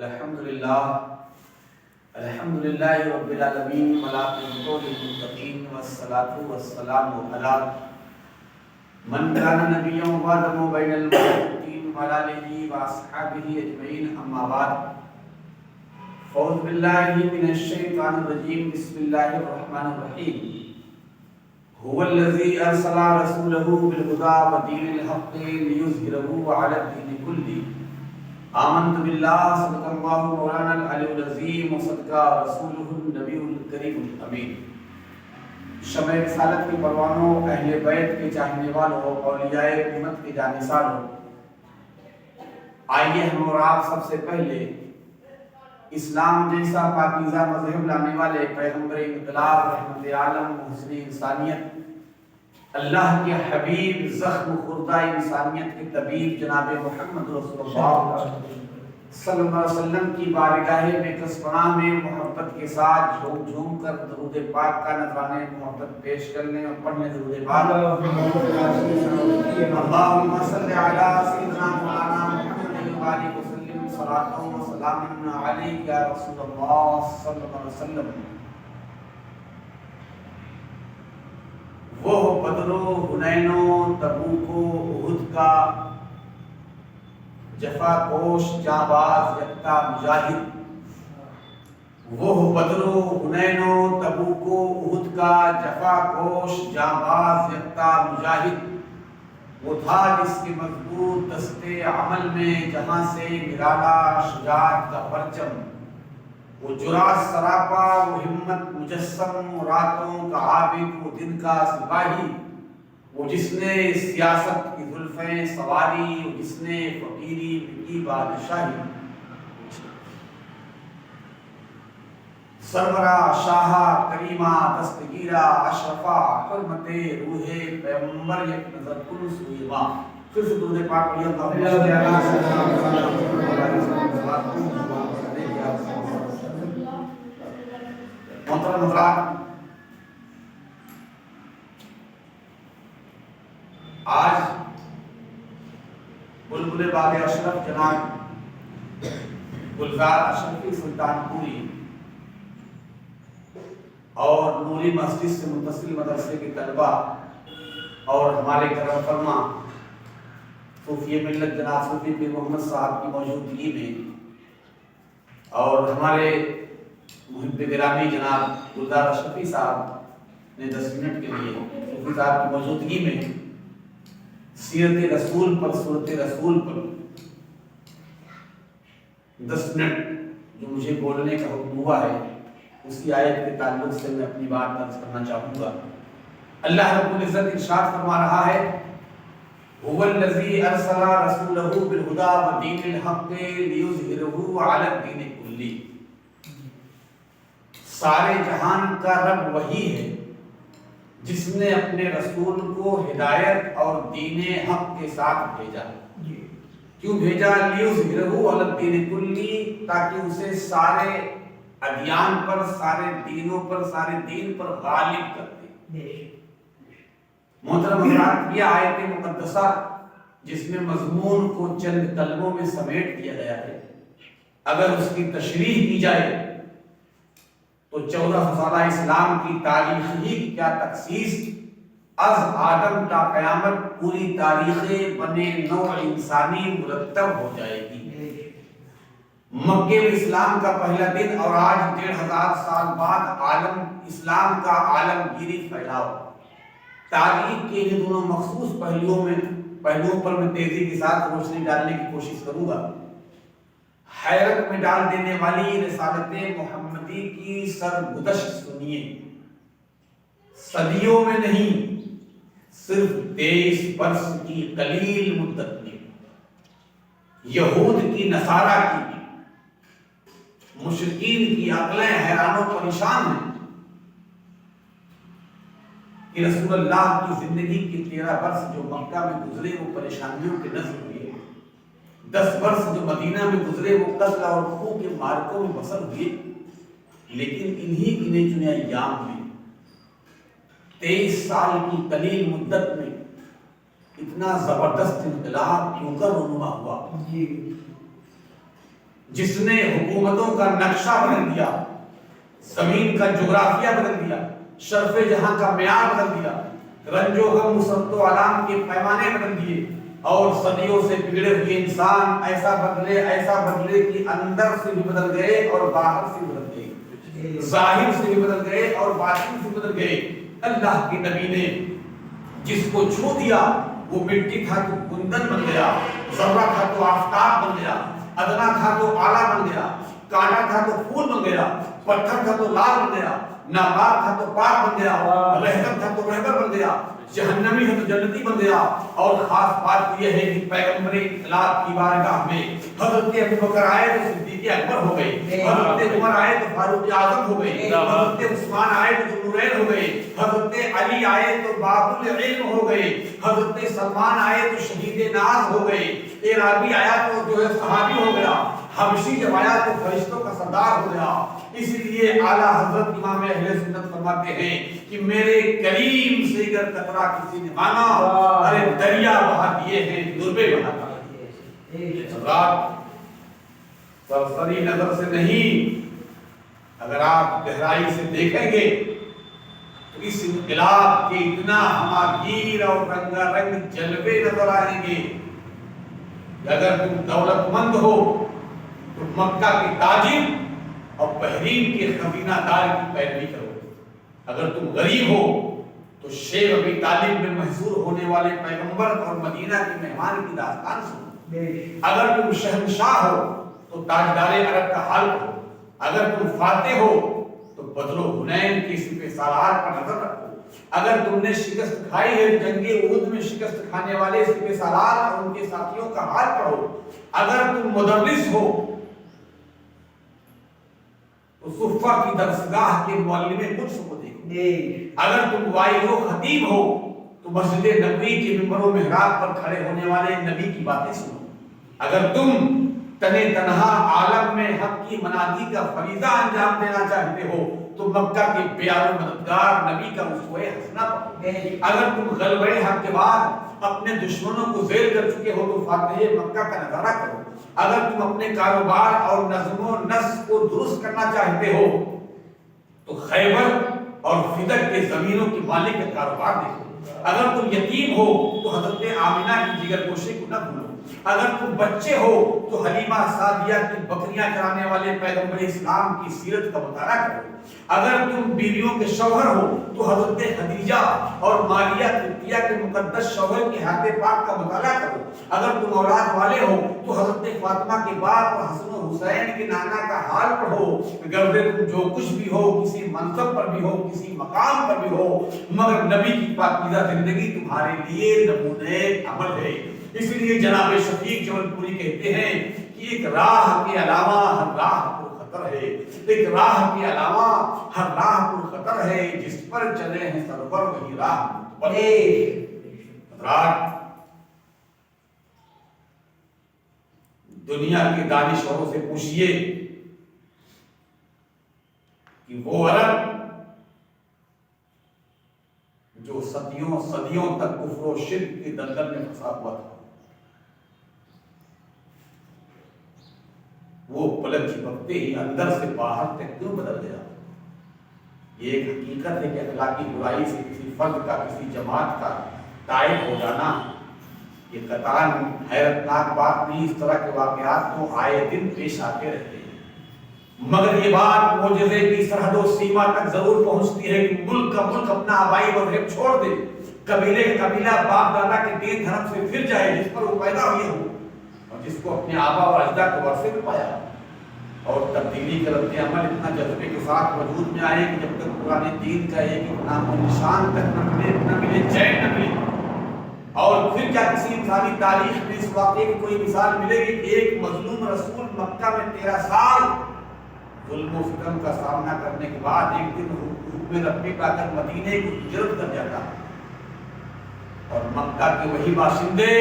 الحمدللہ رب العالمین والعاقبۃ للمتقین والصلاة والسلام علی من کان نبیا وخاتم بین المرسلین وعلی آلہ واصحابہ اجمعین، اما بعد، اعوذ باللہ من الشیطان الرجیم، بسم اللہ الرحمن الرحیم۔ هو الذی ارسل رسولہ بالہدی ودین الحق لیظہرہ علی الدین کلہ، آمنت باللہ، صدق اللہ مولانا العلی العظیم، وصدق رسولہ النبی الکریم الامین۔ شمع رسالت کے پروانوں، اہل بیت کے چاہنے والوں، اولیاء امت کے جانثاروں، آئیے ہم اور آپ سب سے پہلے اسلام جیسا پاکیزہ مذہب لانے والے پیغمبر انقلاب، رحمت عالم، محسن انسانیت، اللہ کے حبیب، زخم خوردہ انسانیت کے طبیب جناب محمد رسول اللہ صلی اللہ علیہ وسلم کی بارگاہ بےکس پناہ میں محبت کے ساتھ جھوم جھوم کر درود پاک کا نذرانے محبت پیش کرنے اور پڑھنے درود پاک۔ اللہم صلی علی سیدنا مولانا محمد وآلہ وسلم، صلاۃ و سلام علیک یا رسول اللہ صلی اللہ علیہ وسلم۔ وہ بدر و حنین و تبوک و احد کا جفا کوش جانباز یکتا مجاہد، وہ بدر و حنین و تبوک و احد کا جفا کوش جانباز یکتا مجاہد، وہ تھا جس کے مضبوط دستے عمل میں جہاں سے نرالا شجاعت کا پرچم، وہ جرأت سراپا، وہ ہمت مجسم، وہ راتوں کا عابد، وہ دن کا سپاہی، وہ جس نے سیاست کی زلفیں سواری، وہ جس نے فقیری کی بادشاہی، سرورہ شاہا کریمہ دستگیرہ اشرفہ حرمت روح پیغمبر، یک نظر کن سوئی ماں۔ پھر سے درود پاک پڑھیے، محترم حضرات، آج بلبل باغ اشرف جناب گلزار اشرفی سلطان پوری اور نوری مسجد سے متصل مدرسے کے طلبہ اور ہمارے کرم فرما صوفی ملت جناب صوفی پیر محمد صاحب کی موجودگی میں، اور ہمارے محب گرامی جناب گلزار اشرفی صاحب نے 10 منٹ کے لیے صوفی صاحب کی موجودگی میں سیرت رسول پر، صورت رسول پر 10 منٹ جو مجھے بولنے کا حکم ہوا ہے، اسی آیت کے تعلق سے میں اپنی بات درج کرنا چاہوں گا۔ اللہ رب العزت ارشاد فرما رہا ہے، هو الذی ارسل رسولہ بالہدی ودین الحق لیظہرہ علی الدین کلہ۔ سارے جہان کا رب وہی ہے جس نے اپنے رسول کو ہدایت اور دین حق کے ساتھ بھیجا۔ کیوں بھیجا؟ لیظہرہ علی الدین کلہ، تاکہ اسے سارے ادیان پر، سارے دینوں پر، سارے دین پر غالب کر دے۔ محترم حضرات، یہ آیت مقدسہ جس میں مضمون کو چند کلموں میں سمیٹ دیا گیا ہے، اگر اس کی تشریح کی جائے تو 1400 سالہ اسلام کی تاریخ ہی کیا تخصیص، از آدم تا قیامت پوری تاریخ بنے نوع انسانی مرتب ہو جائے گی۔ مکے میں اسلام کا پہلا دن اور آج 1500 سال بعد عالم اسلام کا عالمگیری پھیلاؤ، تاریخ کے ان دونوں مخصوص پہلوؤں پر میں تیزی کے ساتھ روشنی ڈالنے کی کوشش کروں گا۔ حیرت میں ڈال دینے والی رسالت محمدی کی سرگزشت سنیے، صدیوں میں نہیں، صرف 23 برس کی قلیل مدت میں یہود کی، نصارہ کی، مشرکین کی عقلیں حیران و پریشان ہیں کہ رسول اللہ کی زندگی کی 13 برس جو مکہ میں گزرے وہ پریشانیوں کے نظر ہوئے، 10 برس جو مدینہ میں گزرے وہ قتل اور خون کے مارکوں میں بسر ہوئے، لیکن انہی گنے چنے ایام میں 23 سال کی قلیل مدت میں اتنا زبردست انقلاب کیوں کر رونما ہوا؟ جس نے حکومتوں کا نقشہ بدل دیا، زمین کا جغرافیہ بدل دیا، شرف جہاں کا معیار بدل دیا، رنج و غم مسرت و آلام کے پیمانے بدل دیے، اور صدیوں سے بگڑے ہوئے انسان ایسا بدلے کہ اندر سے بھی بدل گئے اور باہر سے بھی بدل گئے، ظاہر سے بھی بدل گئے اور باطن سے بدل گئے۔ اللہ کے نبی نے جس کو چھو دیا وہ مٹی تھا تو گندن بن گیا، ذرہ تھا تو آفتاب بن گیا، ادنا تھا تو آلہ بن گیا، کانا تھا تو پھول بن گیا، پتھر تھا تو لال بن گیا، ناپاک تھا تو پاک بن گیا، رہبر تھا تو رہبر بن گیا، جہنمی ہے تو جنتی بن گیا۔ اور خاص بات یہ ہے کہ پیغمبر انقلاب کی بارگاہ میں حضرت ابوبکر آئے تو صدیق اکبر ہو گئے، حضرت عمر آئے تو فاروق اعظم ہو گئے، حضرت عثمان آئے تو ذوالنورین ہو گئے، حضرت علی آئے تو باب العلم ہو گئے، حضرت سلمان آئے تو شہید ناز ہو گئے، اعرابی آیا تو جو ہے صحابی ہو گیا، حبشی جب آیا تو فرشتوں کا سردار ہو گیا۔ اسی لیے اعلیٰ حضرت امام اہل سنت فرماتے ہیں کہ میرے کریم سے اگر قطرہ کسی نے مانا، ارے دریا بہا دیے ہیں دربے بہا دیے۔ حضرات سرسری نظر سے نہیں، اگر آپ گہرائی سے دیکھیں گے تو اس انقلاب کے اتنا ہماگیر اور رنگا رنگ جلوے نظر آئیں گے۔ اگر تم دولت مند ہو تو مکہ کے تاجر اور بحرین کے خزینہ دار کی پیروی کرو، اگر تم غریب ہو تو شیخ ابی طالب میں محصور ہونے والے پیغمبر اور مدینہ کے مہمان کی داستان سنو، اگر تم شہنشاہ ہو تو تاجدار عرب کا حال کرو، اگر تم فاتح ہو تو بدر و حنین کے سپہ سالار پر نظر رکھو، اگر تم نے شکست کھائی ہے جنگ احد میں شکست کھانے والے سپہ سالار اور ان کے ساتھیوں کا حال پڑھو، اگر تم مدرس ہو تو صفہ کی درسگاہ کے معلم قدس کو دیکھو، اگر تم واعظ و خطیب ہو تو مسجد نبوی کے ممبر و محراب پر کھڑے ہونے والے نبی کی باتیں سنو، اگر تم تنے تنہا عالم میں حق کی منادی کا فریضہ انجام دینا چاہتے ہو تو مکہ کے پیارے مددگار نبی کا اسوہ حسنہ پڑھو، اگر تم غلبہ حق کے بعد اپنے دشمنوں کو ذیل کر چکے ہو تو فاتح مکہ کا نظارہ کرو، اگر تم اپنے کاروبار اور نظم و نسق کو درست کرنا چاہتے ہو تو خیبر اور فدق کے زمینوں کے مالک کا کاروبار دیکھو، اگر تم یتیم ہو تو حضرت آمنہ کی جگر گوشے کو نہ بھولو، اگر تم بچے ہو تو حلیمہ سعدیہ کی بکریاں چرانے والے پیغمبر اسلام کی سیرت کا مطالعہ کرو، اگر تم بیویوں کے شوہر ہو تو حضرت خدیجہ اور ماریہ قبطیہ کے مقدس شوہر کے ہاتھ پاک کا مطالعہ کرو، اگر تم اولاد والے ہو تو حضرت فاطمہ کے باپ اور حسن و حسین کے نانا کا حال پڑھو، گردے تم جو کچھ بھی ہو، کسی منصب پر بھی ہو، کسی مقام پر بھی ہو، مگر نبی کی پاکیزہ زندگی تمہارے لیے نمونہ عمل ہے۔ اس لیے جناب شفیق جبل پوری کہتے ہیں کہ ایک راہ کے علاوہ ہر راہ پر خطر ہے، ایک راہ کے علاوہ ہر راہ پر خطر ہے، جس پر چلے ہیں سرور وہی راہ پر۔ حضرات دنیا کے دانشوروں سے پوچھئے کہ وہ عرب جو صدیوں تک کفر و شرک کے دلدل میں پھنسا ہوا تھا، وہ پلک جھپکتے ہی اندر سے باہر تک کیوں بدل گیا؟ یہ ایک حقیقت ہے کہ اخلاقی برائی سے کسی فرد کا، کسی جماعت کا تائب ہو جانا یہ قطعاً حیرتناک بات نہیں۔ اس طرح کے واقعات تو آئے دن پیش آتے رہتے ہیں، مگر یہ بات معجزے کی سرحد و سیما تک ضرور پہنچتی ہے کہ ملک کا ملک اپنا آبائی مذہب چھوڑ دے، قبیلے کا قبیلہ باپ دادا کے دین دھرم سے پھر جائے جس پر وہ پیدا ہوئے ہو اور جس کو اپنے آبا اور اجداد کے ورثے میں پایا، اور تبدیلی کا رد عمل اتنا جذبے کے ساتھ وجود میں آئے کہ جب تک پرانے دین کا ایک نام و نشان تک نہ ملے چین نہ ملے۔ اور پھر کیا کسی انسانی تاریخ میں اس واقعے کی کوئی مثال ملے گی کہ ایک مظلوم رسول مکہ میں 13 سال ظلم و ستم کا سامنا کرنے کے بعد ایک دن حکم ربی پا کر مدینے کو ہجرت کر جاتا، اور مکہ کے وہی باشندے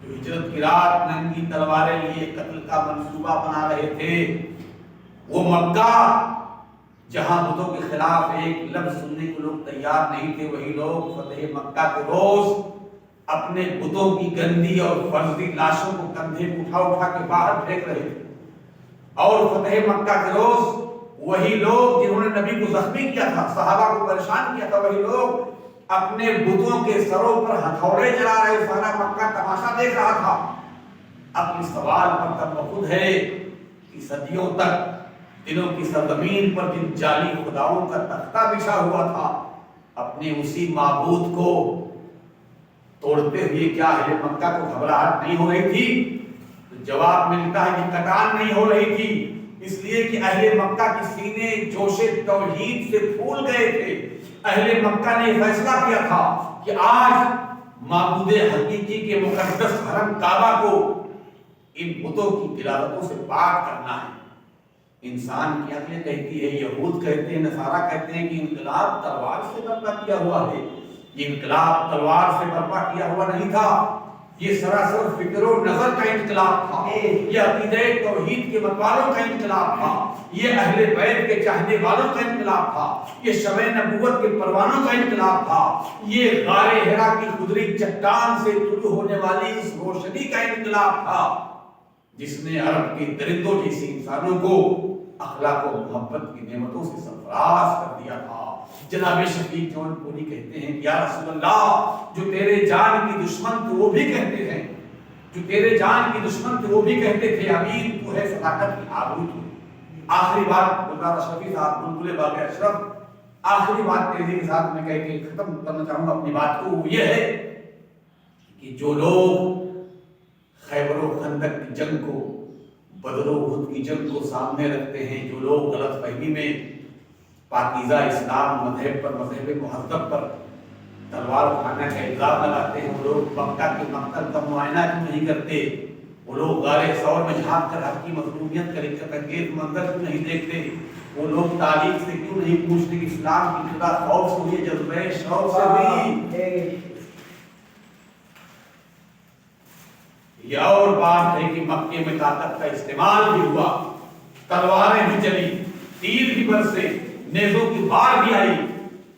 جو ہجرت کی رات ننگی تلواریں لیے قتل کا منصوبہ بنا رہے تھے، وہ مکہ جہاں بتوں کے خلاف ایک لفظ سننے کو لوگ تیار نہیں تھے، وہی لوگ فتح مکہ کے روز اپنے بتوں کی گندی اور فرضی لاشوں کو کندھے اٹھا اٹھا کے باہر پھینک رہے تھے، اور فتح مکہ کے روز وہی لوگ جنہوں نے نبی کو زخمی کیا تھا، صحابہ کو پریشان کیا تھا، وہی لوگ اپنے بتوں کے سروں پر ہتھوڑے چلا رہے، سارا مکہ تماشا دیکھ رہا تھا۔ اب اس سوال پر تمخد ہے کہ صدیوں تک دلوں کی سرزمین پر جن جعلی خداؤں کا تختہ بچھا ہوا تھا، اپنے اسی معبود کو توڑتے ہوئے کیا اہل مکہ کو گھبراہٹ نہیں ہو رہی تھی؟ تو جواب ملتا ہے کہ کٹان نہیں ہو رہی تھی، اس لیے کہ اہل مکہ کے سینے جوش توحید سے پھول گئے تھے۔ اہل مکہ نے فیصلہ کیا تھا کہ آج معبود حقیقی کے مقدس حرم کعبہ کو ان بتوں کی تلاوتوں سے پاک کرنا ہے۔ انسان کی عقل کہتی ہے، یہود کہتے ہیں، نصارہ کہتے ہیں کہ انقلاب تلوار سے برپا کیا ہوا ہے۔ یہ انقلاب تلوار سے برپا کیا ہوا نہیں تھا، یہ سراسر فکر و نظر کا انقلاب تھا، یہ عقیدہ توحید کے متوالوں کا انقلاب تھا، یہ اہل بیت کے چاہنے والوں کا انقلاب تھا، یہ شمع نبوت کے پروانوں کا انقلاب تھا، یہ غار حرا کی خضری چٹان سے طلوع ہونے والی اس روشنی کا انقلاب تھا جس نے عرب کے درندوں جیسی انسانوں کو اخلاق و محبت کی نعمتوں سے سرفراز کر دیا تھا۔ جناب شفیق جون پوری کہتے ہیں کہ یا رسول اللہ، جو تیرے جان کی دشمن تھے وہ بھی کہتے ہیں، جو تیرے جان کی دشمن تھے وہ بھی کہتے تھے امین تو ہے صداقت کی آبرو تو۔ آخری بات گلزار اشرفی صاحب بلبل باغ اشرف، آخری بات تیزی کے ساتھ میں کہہ کے ختم کرنا چاہوں گا اپنی بات کو، وہ یہ ہے کہ جو لوگ خیبر و خندق کی جنگ کو، بدر و احد کی جنگ کو سامنے رکھتے ہیں، جو لوگ غلط فہمی میں پاکیزہ اسلام مذہب پر، مذہب مہذب پر تلوار اٹھانے کا الزام لگاتے ہیں، وہ لوگ مکہ کے مقتل کا معائنہ کیوں نہیں کرتے، وہ لوگ غار ثور میں جھانک کر حق کی مظلومیت کا لکھت انگیز منظر کیوں نہیں دیکھتے، وہ لوگ تاریخ سے کیوں نہیں پوچھتے کہ اسلام کی ابتدا خوف سے ہوئی، جذبہ شوق سے ہوئی۔ یہ اور بات ہے کہ مکے میں طاقت کا استعمال بھی ہوا، تلواریں بھی چلی، تیر بھی برسے، نیزوں کی بار بھی آئی،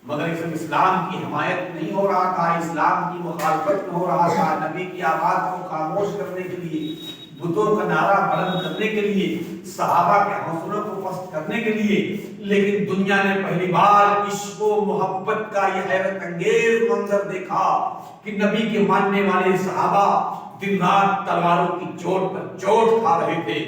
مگر اس میں اسلام کی حمایت نہیں ہو رہا تھا، اسلام کی مخالفت نہیں ہو رہا تھا، نبی کی آواز کو خاموش کرنے کے لیے، بتوں کا نعرہ بلند کرنے کے لیے، صحابہ کے حوصلوں کو پست کرنے کے لیے۔ لیکن دنیا نے پہلی بار عشق و محبت کا یہ حیرت انگیز منظر دیکھا کہ نبی کے ماننے والے صحابہ دن رات تلواروں کی چوٹ پر چوٹ کھا رہے تھے،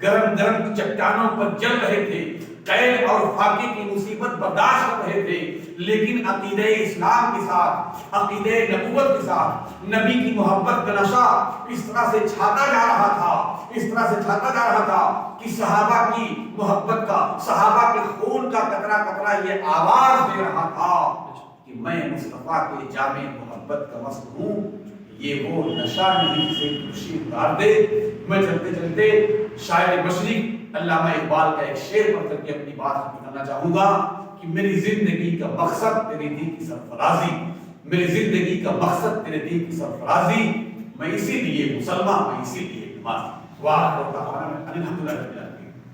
گرم گرم چٹانوں پر جل رہے تھے، قید اور فاقے کی مصیبت برداشت کر رہے تھے، لیکن عقیدہ اسلام کے ساتھ، عقیدہ نبوت کے ساتھ نبی کی محبت کا نشہ اس طرح سے چھاتا جا رہا تھا، اس طرح سے چھاتا جا رہا تھا کہ صحابہ کی محبت کا، صحابہ کے خون کا قطرہ قطرہ یہ آواز دے رہا تھا کہ میں مصطفیٰ کے جامع محبت کا مسل ہوں۔ یہ وہ نشہ نہیں جسے خوشی اتار دے۔ میں چلتے چلتے شاعر مشرق علامہ اقبال کا ایک شعر پڑھ کر کے اپنی بات ختم کرنا چاہوں گا کہ میری زندگی کا مقصد تیرے دین کی سرفرازی، میری زندگی کا مقصد تیرے دین کی سرفرازی، میں اسی لیے مسلمان، میں اسی لیے نمازی۔ واہ الحمدللہ۔